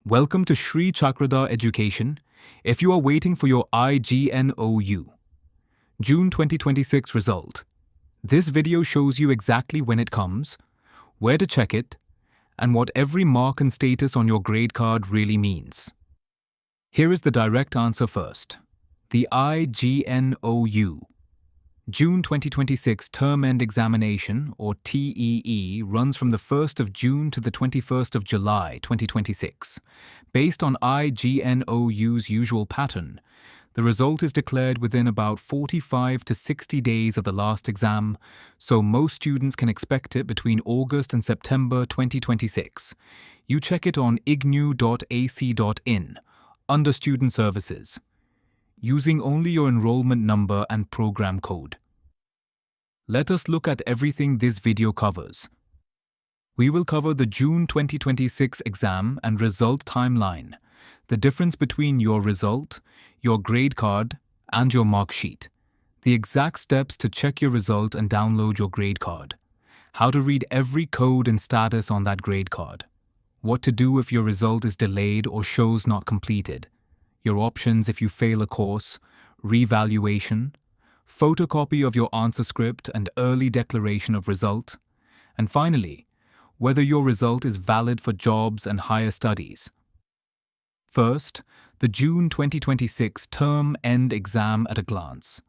Welcome to Shri Chakradhar Education. If you are waiting for your IGNOU June 2026 result, this video shows you exactly when it comes, where to check it, and what every mark and status on your grade card really means. Here is the direct answer first. The IGNOU June 2026 Term End Examination, or TEE, runs from the 1st of June to the 21st of July 2026. Based on IGNOU's usual pattern, the result is declared within about 45 to 60 days of the last exam, so most students can expect it between August and September 2026. You check it on ignou.ac.in, under Student Services, using only your enrollment number and program code. Let us look at everything this video covers. We will cover the June 2026 exam and result timeline, the difference between your result, your grade card, and your mark sheet, the exact steps to check your result and download your grade card, how to read every code and status on that grade card, what to do if your result is delayed or shows not completed, your options if you fail a course, revaluation, photocopy of your answer script and early declaration of result, and finally, whether your result is valid for jobs and higher studies. First, the June 2026 Term End Exam at a glance.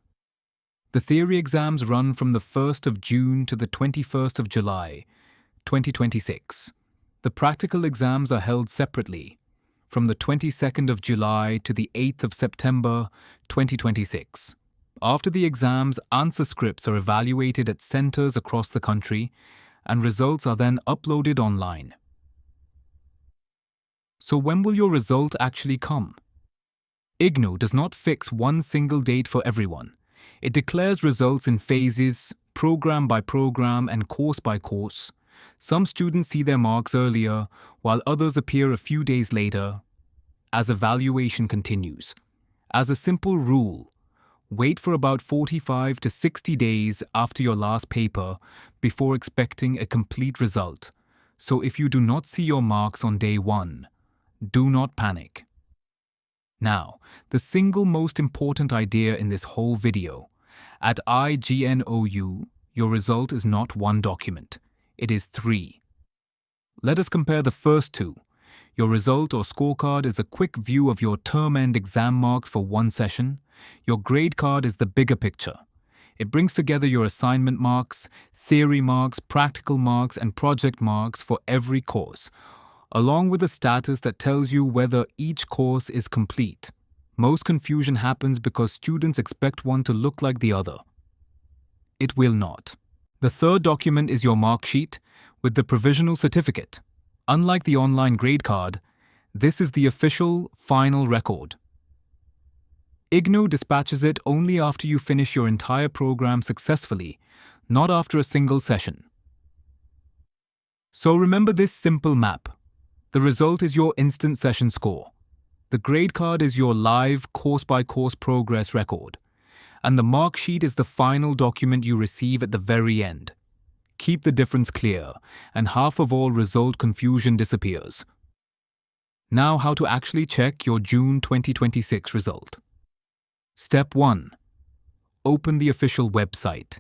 The theory exams run from the 1st of June to the 21st of July 2026. The practical exams are held separately, from the 22nd of July to the 8th of September 2026. After the exams, answer scripts are evaluated at centers across the country, and results are then uploaded online. So when will your result actually come? IGNOU does not fix one single date for everyone. It declares results in phases, program by program and course by course. Some students see their marks earlier, while others appear a few days later, as evaluation continues. As a simple rule, wait for about 45 to 60 days after your last paper before expecting a complete result. So if you do not see your marks on day 1, do not panic. Now, the single most important idea in this whole video. At IGNOU, your result is not one document. It is 3. Let us compare the first two. Your result or scorecard is a quick view of your term-end exam marks for one session. Your grade card is the bigger picture. It brings together your assignment marks, theory marks, practical marks, and project marks for every course, along with a status that tells you whether each course is complete. Most confusion happens because students expect one to look like the other. It will not. The third document is your mark sheet with the provisional certificate. Unlike the online grade card, this is the official, final record. IGNOU dispatches it only after you finish your entire program successfully, not after a single session. So remember this simple map. The result is your instant session score. The grade card is your live course-by-course progress record. And the mark sheet is the final document you receive at the very end. Keep the difference clear, and half of all result confusion disappears. Now, how to actually check your June 2026 result. Step 1. Open the official website,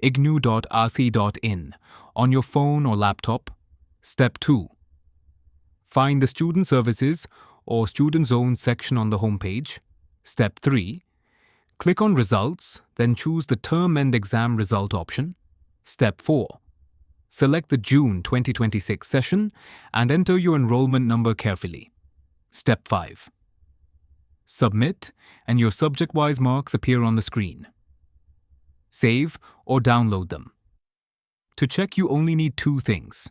ignou.ac.in, on your phone or laptop. Step 2. Find the Student Services or Student Zone section on the homepage. Step 3. Click on Results, then choose the Term End Exam Result option. Step 4. Select the June 2026 session and enter your enrollment number carefully. Step 5. Submit, and your subject-wise marks appear on the screen. Save or download them. To check, you only need 2 things: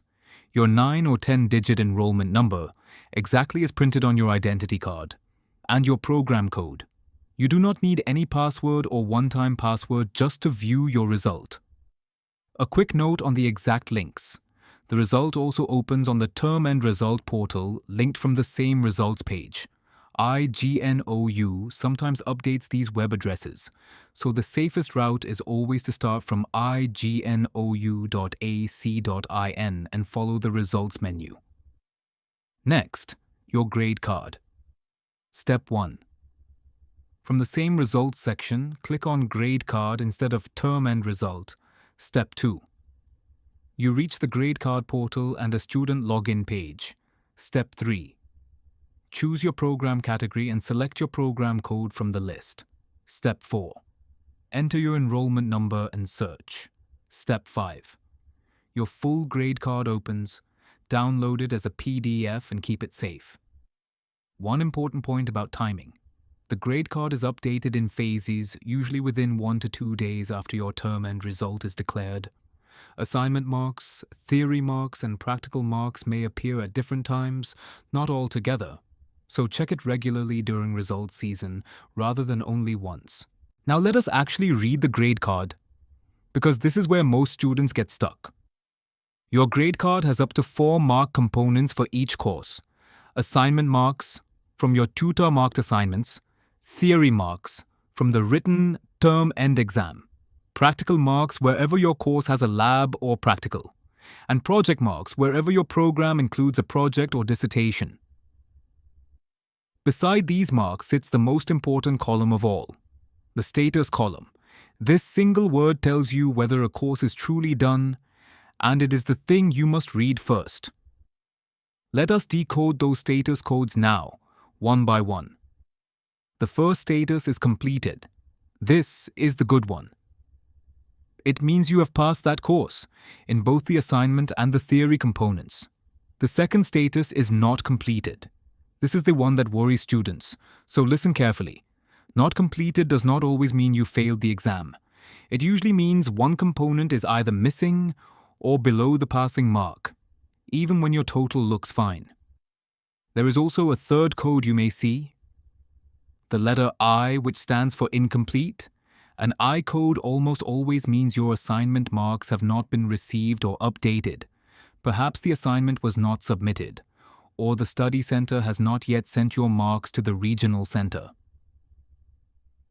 your 9 or 10-digit enrollment number, exactly as printed on your identity card, and your program code. You do not need any password or one-time password just to view your result. A quick note on the exact links. The result also opens on the Term End Result portal linked from the same results page. IGNOU sometimes updates these web addresses, so the safest route is always to start from ignou.ac.in and follow the results menu. Next, your grade card. Step 1. From the same results section, click on Grade Card instead of Term End Result. Step 2. You reach the grade card portal and a student login page. Step 3. Choose your program category and select your program code from the list. Step 4. Enter your enrollment number and search. Step 5. Your full grade card opens. Download it as a PDF and keep it safe. One important point about timing. The grade card is updated in phases, usually within 1 to 2 days after your term end result is declared. Assignment marks, theory marks, and practical marks may appear at different times, not all together. So check it regularly during results season rather than only once. Now let us actually read the grade card, because this is where most students get stuck. Your grade card has up to 4 mark components for each course. Assignment marks from your tutor marked assignments, theory marks from the written term end exam, practical marks wherever your course has a lab or practical, and project marks wherever your program includes a project or dissertation. Beside these marks sits the most important column of all, the status column. This single word tells you whether a course is truly done, and it is the thing you must read first. Let us decode those status codes now, one by one. The first status is completed. This is the good one. It means you have passed that course, in both the assignment and the theory components. The second status is not completed. This is the one that worries students, so listen carefully. Not completed does not always mean you failed the exam. It usually means one component is either missing or below the passing mark, even when your total looks fine. There is also a third code you may see. The letter I, which stands for incomplete. An I code almost always means your assignment marks have not been received or updated. Perhaps the assignment was not submitted, or the study center has not yet sent your marks to the regional center.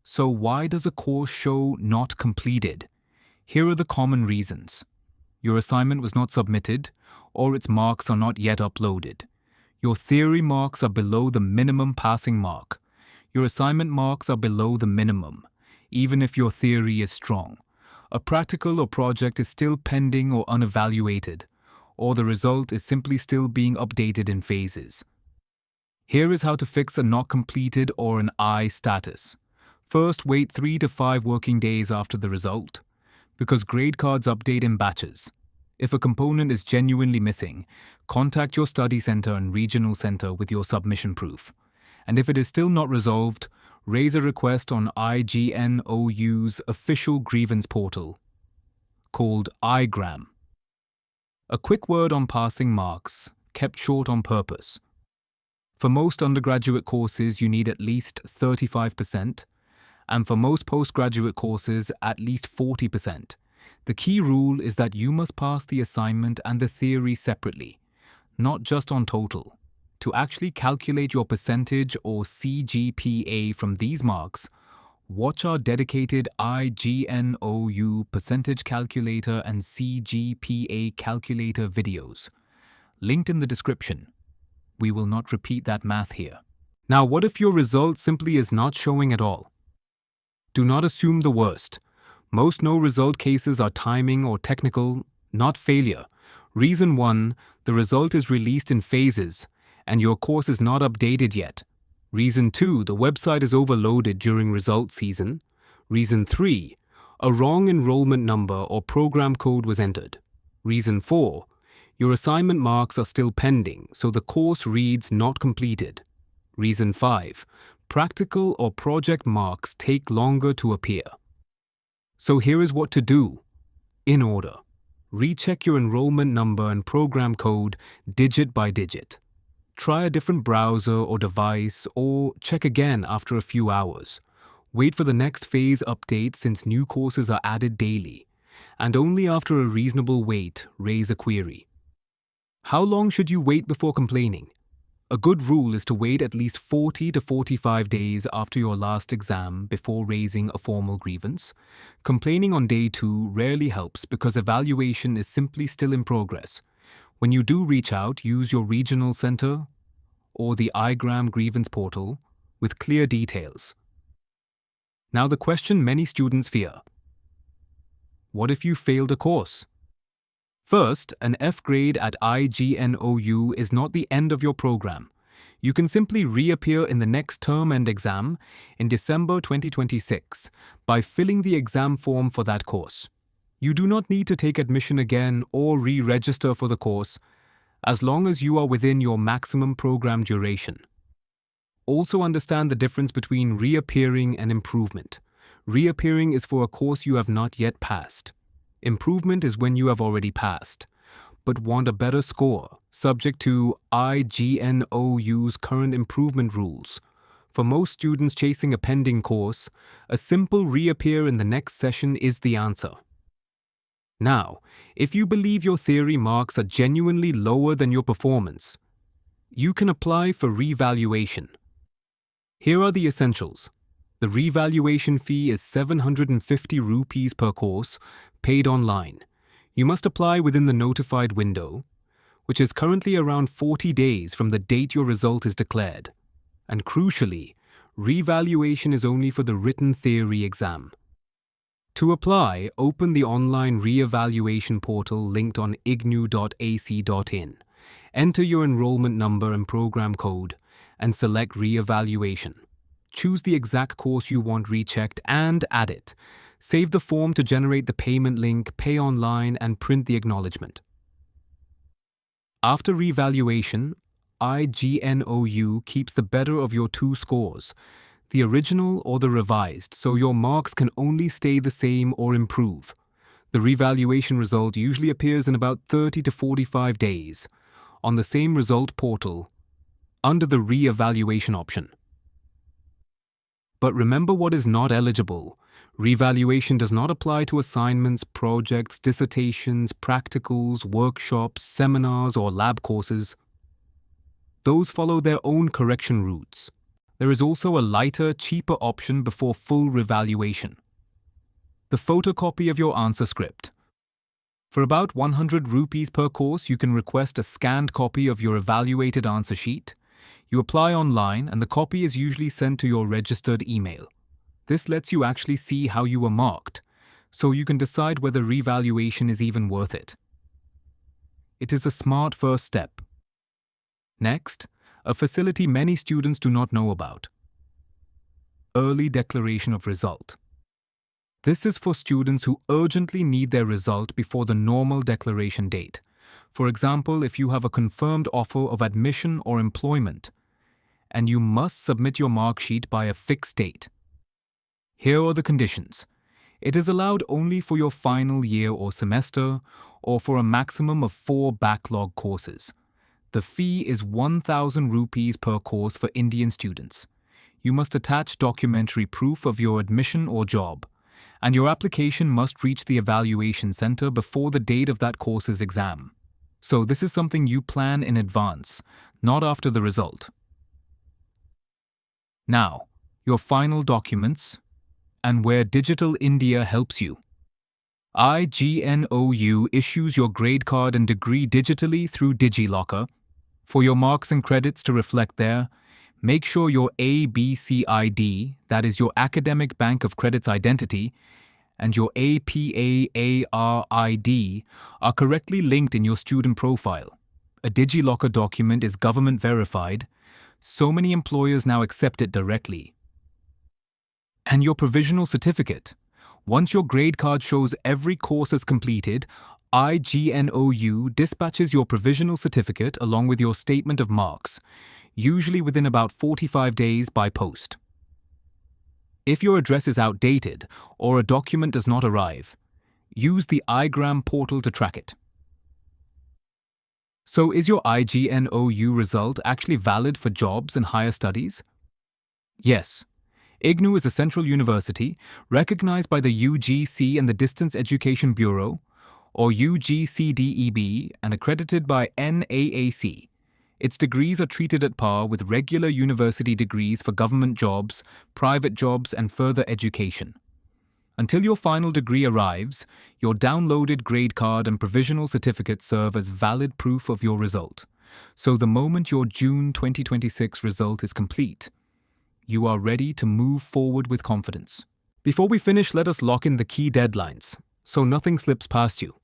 So why does a course show not completed? Here are the common reasons. Your assignment was not submitted, or its marks are not yet uploaded. Your theory marks are below the minimum passing mark. Your assignment marks are below the minimum, even if your theory is strong. A practical or project is still pending or unevaluated, or the result is simply still being updated in phases. Here is how to fix a not completed or an I status. First, wait 3 to 5 working days after the result, because grade cards update in batches. If a component is genuinely missing, contact your study center and regional center with your submission proof. And if it is still not resolved, raise a request on IGNOU's official grievance portal, called IGNOU. A quick word on passing marks, kept short on purpose. For most undergraduate courses, you need at least 35%, and for most postgraduate courses, at least 40%. The key rule is that you must pass the assignment and the theory separately, not just on total. To actually calculate your percentage or CGPA from these marks, watch our dedicated IGNOU percentage calculator and CGPA calculator videos, linked in the description. We will not repeat that math here. Now, what if your result simply is not showing at all? Do not assume the worst. Most no-result cases are timing or technical, not failure. Reason 1, the result is released in phases, and your course is not updated yet. Reason 2, the website is overloaded during result season. Reason 3, a wrong enrollment number or program code was entered. Reason 4, your assignment marks are still pending, so the course reads not completed. Reason 5, practical or project marks take longer to appear. So here is what to do, in order. Recheck your enrollment number and program code digit by digit. Try a different browser or device, or check again after a few hours. Wait for the next phase update since new courses are added daily, and only after a reasonable wait, raise a query. How long should you wait before complaining? A good rule is to wait at least 40 to 45 days after your last exam before raising a formal grievance. Complaining on day 2 rarely helps because evaluation is simply still in progress. When you do reach out, use your regional center or the IGNOU grievance portal with clear details. Now the question many students fear. What if you failed a course? First, an F grade at IGNOU is not the end of your program. You can simply reappear in the next term end exam in December 2026 by filling the exam form for that course. You do not need to take admission again or re-register for the course as long as you are within your maximum program duration. Also understand the difference between reappearing and improvement. Reappearing is for a course you have not yet passed. Improvement is when you have already passed, but want a better score, subject to IGNOU's current improvement rules. For most students chasing a pending course, a simple reappear in the next session is the answer. Now, if you believe your theory marks are genuinely lower than your performance, you can apply for revaluation. Here are the essentials. The revaluation fee is 750 rupees per course, paid online. You must apply within the notified window, which is currently around 40 days from the date your result is declared. And crucially, revaluation is only for the written theory exam. To apply, open the online reevaluation portal linked on ignou.ac.in. Enter your enrollment number and program code, and select reevaluation. Choose the exact course you want rechecked and add it. Save the form to generate the payment link, pay online, and print the acknowledgement. After revaluation, IGNOU keeps the better of your two scores, the original or the revised, so your marks can only stay the same or improve. The revaluation result usually appears in about 30 to 45 days on the same result portal under the re-evaluation option. But remember what is not eligible. Revaluation does not apply to assignments, projects, dissertations, practicals, workshops, seminars, or lab courses. Those follow their own correction routes. There is also a lighter, cheaper option before full revaluation. The photocopy of your answer script. For about 100 rupees per course, you can request a scanned copy of your evaluated answer sheet. You apply online and the copy is usually sent to your registered email. This lets you actually see how you were marked, so you can decide whether revaluation is even worth it. It is a smart first step. Next, a facility many students do not know about. Early declaration of result. This is for students who urgently need their result before the normal declaration date. For example, if you have a confirmed offer of admission or employment, and you must submit your Marksheet by a fixed date. Here are the conditions. It is allowed only for your final year or semester, or for a maximum of 4 backlog courses. The fee is 1,000 rupees per course for Indian students. You must attach documentary proof of your admission or job, and your application must reach the evaluation center before the date of that course's exam. So this is something you plan in advance, not after the result. Now, your final documents, and where Digital India helps you. IGNOU issues your grade card and degree digitally through DigiLocker. For your marks and credits to reflect there, make sure your ABCID, that is your Academic Bank of Credits identity, and your APAARID are correctly linked in your student profile. A DigiLocker document is government verified. So many employers now accept it directly. And your provisional certificate. Once your grade card shows every course is completed, IGNOU dispatches your provisional certificate along with your statement of marks, usually within about 45 days by post. If your address is outdated or a document does not arrive, use the IGNOU portal to track it. So is your IGNOU result actually valid for jobs and higher studies? Yes. IGNOU is a central university recognized by the UGC and the Distance Education Bureau, or UGCDEB, and accredited by NAAC. Its degrees are treated at par with regular university degrees for government jobs, private jobs, and further education. Until your final degree arrives, your downloaded grade card and provisional certificate serve as valid proof of your result. So the moment your June 2026 result is complete, you are ready to move forward with confidence. Before we finish, let us lock in the key deadlines, so nothing slips past you.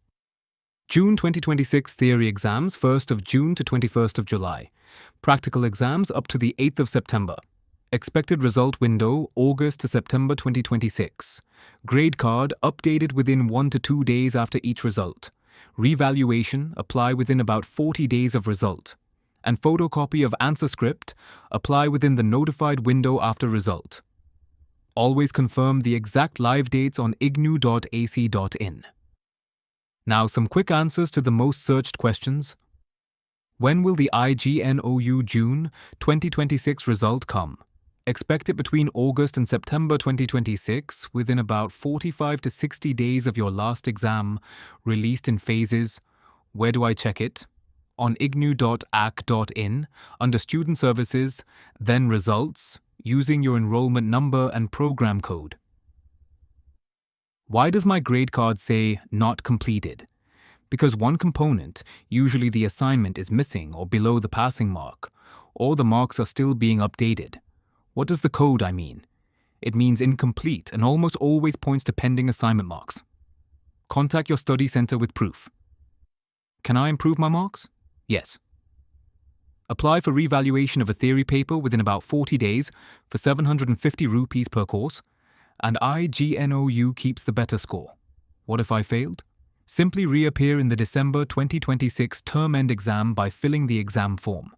June 2026 theory exams, 1st of June to 21st of July. Practical exams up to the 8th of September. Expected result window, August to September 2026. Grade card updated within 1 to 2 days after each result. Revaluation, apply within about 40 days of result. And photocopy of answer script, apply within the notified window after result. Always confirm the exact live dates on ignou.ac.in. Now some quick answers to the most searched questions. When will the IGNOU June 2026 result come? Expect it between August and September 2026, within about 45 to 60 days of your last exam, released in phases. Where do I check it? On ignou.ac.in, under Student Services, then Results, using your enrollment number and program code. Why does my grade card say not completed? Because one component, usually the assignment, is missing or below the passing mark, or the marks are still being updated. What does the code mean? It means incomplete and almost always points to pending assignment marks. Contact your study center with proof. Can I improve my marks? Yes. Apply for revaluation of a theory paper within about 40 days for 750 rupees per course, and IGNOU keeps the better score. What if I failed? Simply reappear in the December 2026 term-end exam by filling the exam form.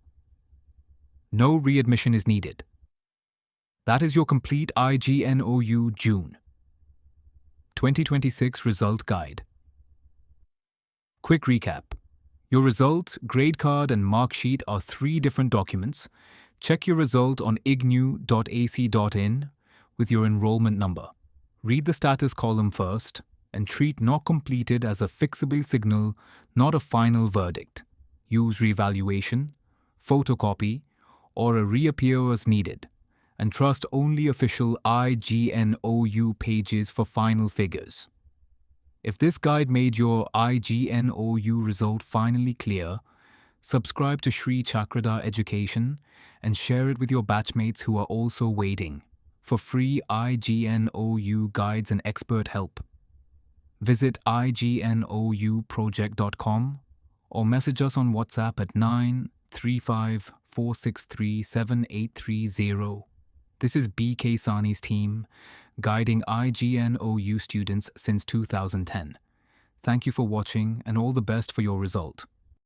No readmission is needed. That is your complete IGNOU June 2026 result guide. Quick recap. Your result, grade card and marksheet are 3 different documents. Check your result on ignou.ac.in with your enrollment number. Read the status column first and treat not completed as a fixable signal, not a final verdict. Use revaluation, photocopy, or a reappear as needed, and trust only official IGNOU pages for final figures. If this guide made your IGNOU result finally clear, subscribe to Shri Chakradhar Education and share it with your batchmates who are also waiting for free IGNOU guides and expert help. Visit ignouproject.com or message us on WhatsApp at 935-463-7830. This is BK Sani's team, guiding IGNOU students since 2010. Thank you for watching and all the best for your result.